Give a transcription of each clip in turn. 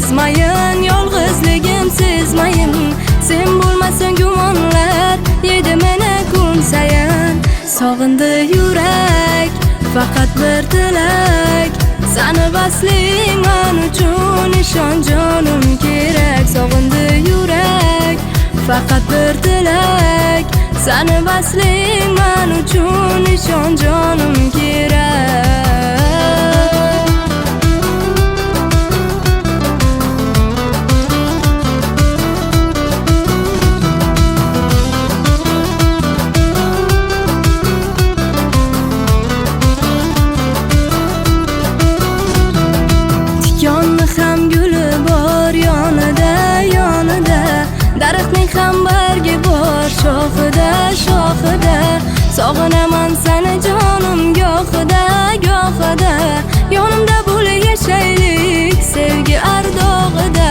sezmayin, yolg'izligim sezmayin. Sen bo'lmasang gumonlar yeydi meni kun sayin. Sog'indi yurak, faqat bir tilak. Seni vasling men uchun ishon jonim kerak. Sog'indi yurak, faqat bir tilak. Seni vasling men uchun ishon jonim kerak. Ham guli bor yonida, yonida. Daraxtning ham bargi bor shoxida, shoxida. Sog'inaman seni jonim gohida, gohida. Yonimda bo'l yashaylik sevgi ardog'ida.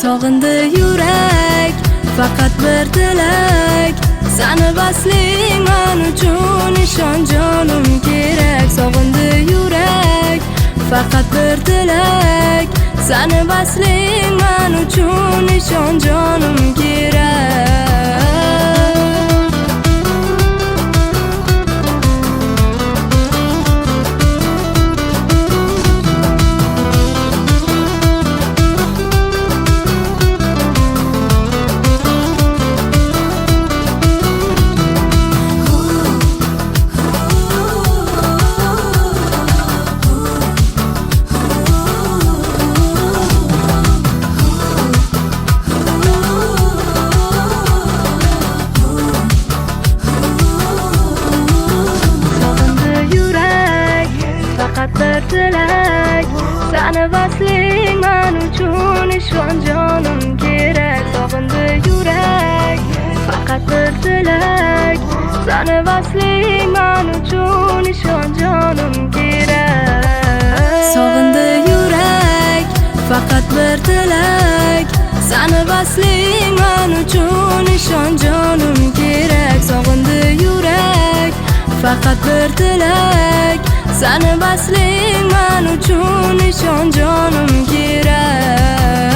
Sog'indi yurak, faqat bir tilak. Seni vasling men uchun ishon jonim kerak. Sog'indi yurak, faqat bir tilak. Seni vasling men uchun ishon jonim kerak. Bir tilak, seni vasling men uchun ishon jonim kerak. Sog'indi yurak, faqat bir tilak. Seni vasling men uchun ishon jonim kerak. Sog'indi yurak, faqat bir tilak. Seni vasling men uchun ishon jonim kerak. Sog'indi yurak, faqat bir tilak. Seni vasling men uchun ishon jonim kerak.